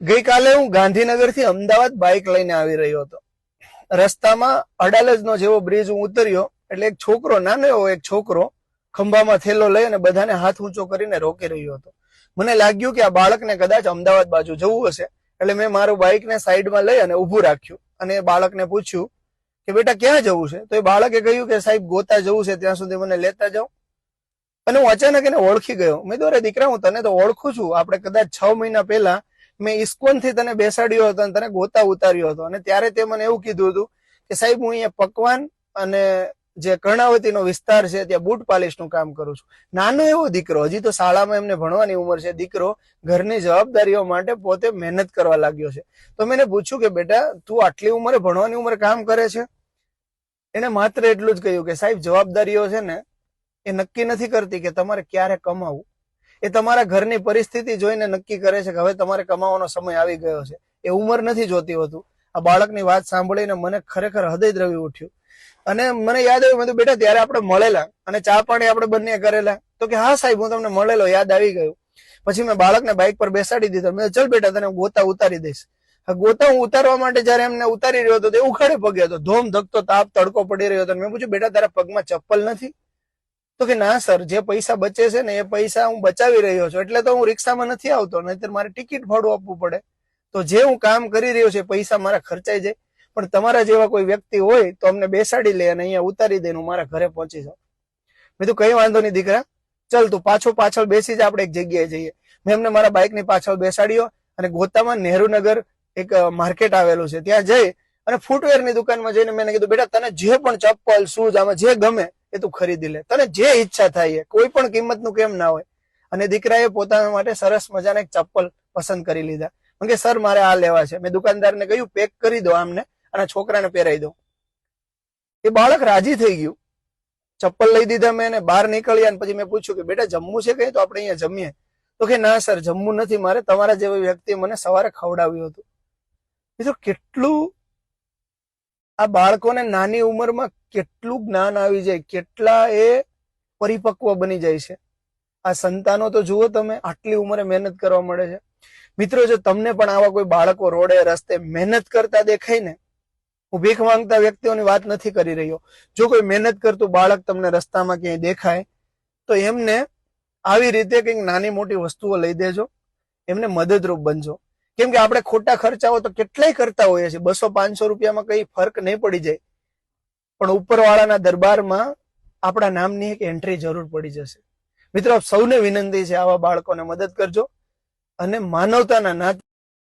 ગઈકાલે હું ગાંધીનગરથી અમદાવાદ બાઇક લઈને આવી રહ્યો હતો. રસ્તામાં અડાલજનો જેવો બ્રિજ હું ઉતર્યો એટલે એક છોકરો, નાનો એવો એક છોકરો ખંભામાં થેલો લઈ અને બધાને હાથ ઊંચો કરીને રોકી રહ્યો હતો. મને લાગ્યું કે આ બાળકને કદાચ અમદાવાદ બાજુ જવું હશે, એટલે મેં મારું બાઇકને સાઈડમાં લઈ અને ઊભું રાખ્યું અને એ બાળકને પૂછ્યું કે બેટા ક્યાં જવું છે? તો એ બાળકે કહ્યું કે સાહેબ ગોતા જવું છે, ત્યાં સુધી મને લેતા જાઓ. અને હું અચાનક એને ઓળખી ગયો. મેં તો અરે દીકરા, હું તને તો ઓળખું છું, આપણે કદાચ 6 મહિના પહેલા મેં ઇસ્કોન થી તને બેસાડ્યો હતો અને તને ગોતા ઉતાર્યો હતો, અને ત્યારે તે મને એવું કીધું હતું કે સાહેબ હું અહીંયા પકવાન અને જે કર્ણાવતીનો વિસ્તાર છે ત્યાં બૂટ પાલિશનું કામ કરું છું. નાનો એવો દીકરો, હજી તો શાળામાં એમને ભણવાની ઉંમર છે, દીકરો ઘરની જવાબદારીઓ માટે પોતે મહેનત કરવા લાગ્યો છે. તો મેં એને પૂછ્યું કે બેટા તું આટલી ઉંમરે, ભણવાની ઉંમરે કામ કરે છે? એને માત્ર એટલું જ કહ્યું કે સાહેબ જવાબદારીઓ છે ને એ નક્કી નથી કરતી કે તમારે ક્યારે કમાવું, એ તમારા ઘરની પરિસ્થિતિ જોઈને નક્કી કરે છે કે હવે તમારે કમાવાનો સમય આવી ગયો છે. એ ઉંમર નથી જોતી હોતું. આ બાળકની વાત સાંભળીને મને ખરેખર હૃદય દ્રવી ઉઠ્યું અને મને યાદ આવ્યું, મેં તો બેટા ત્યારે આપણે મળેલા અને ચા પાણી આપણે બંને કરેલા. તો કે હા સાહેબ હું તમને મળેલો, યાદ આવી ગયું. પછી મેં બાળકને બાઇક પર બેસાડી દીધો. મેં ચલ બેટા તને ગોતા ઉતારી દઈશ. ગોતા હું ઉતારવા માટે જયારે એમને ઉતારી રહ્યો હતો તે ઉખાડે પગે હતો, ધોમ ધકતો તાપ તડકો પડી રહ્યો હતો. મેં પૂછ્યું બેટા તારા પગમાં ચપ્પલ નથી? તો કે ના સર, જે પૈસા બચે છે ને એ પૈસા હું બચાવી રહ્યો છું, એટલે તો હું રિક્ષામાં નથી આવતો, નહીતર મારે ટિકિટ ભાડું આપવું પડે. તો જે હું કામ કરી રહ્યો છું પૈસા મારા ખર્ચાઈ જાય, પણ તમારા જેવા કોઈ વ્યક્તિ હોય તો અમને બેસાડી લે અને અહીંયા ઉતારી દે, હું મારા ઘરે પહોંચી જાઉં. મેં તો કઈ વાંધો નહીં દીકરા, ચલ તું પાછળ બેસી જ, આપણે એક જગ્યાએ જઈએ. મેં એમને મારા બાઇકની પાછળ બેસાડ્યો અને ગોતામાં નહેરુનગર એક માર્કેટ આવેલું છે, ત્યાં જઈ અને ફૂટવેરની દુકાનમાં જઈને મેં કીધું બેટા તને જે પણ ચપ્પલ, શૂઝ, આમાં જે ગમે એ તું ખરીદી લે, તને જે ઈચ્છા થાય, કોઈ પણ કિંમતનું કેમ ના હોય. અને દીકરાએ પોતાના માટે સરસ મજાના એક ચપ્પલ પસંદ કરી લીધા. કે સર મારે આ લેવા છે. મેં દુકાનદારને કહ્યું પેક કરી દો આમને અને છોકરાને પહેરાવી દો. એ બાળક રાજી થઈ ગયું. ચપ્પલ લઈ દીધા મેં અને બહાર નીકળ્યા. અને પછી મેં પૂછ્યું કે બેટા જમવું છે કઈ? તો આપણે અહીંયા જમીએ. તો કે ના સર જમવું નથી મારે, તમારા જેવી વ્યક્તિએ મને સવારે ખવડાવ્યું હતું. મિત્રો કેટલું આ બાળકોને નાની ઉંમરમાં કેટલું જ્ઞાન આવી જાય, કેટલા એ પરિપક્વ બની જાય છે. આ સંતાનો તો જુઓ તમે, આટલી ઉંમરે મહેનત કરવા મળે છે. મિત્રો જો તમને પણ આવા કોઈ બાળકો રોડે રસ્તે મહેનત કરતા દેખાય ને, હું ભીખ માંગતા વ્યક્તિઓની વાત નથી કરી રહ્યો, જો કોઈ મહેનત કરતું બાળક તમને રસ્તામાં ક્યાંય દેખાય તો એમને આવી રીતે કંઈક નાની મોટી વસ્તુઓ લઈ દેજો, એમને મદદરૂપ બનજો. કેમ કે આપણે ખોટા ખર્ચાઓ તો કેટલાય કરતા હોઈએ છીએ, 200-500 રૂપિયામાં કઈ ફરક નહીં પડી જાય, પણ ઉપરવાળાના દરબારમાં આપણા નામની એક એન્ટ્રી જરૂર પડી જશે. મિત્રો આપ સૌને વિનંતી છે આવા બાળકોને મદદ કરજો અને માનવતાના નાતે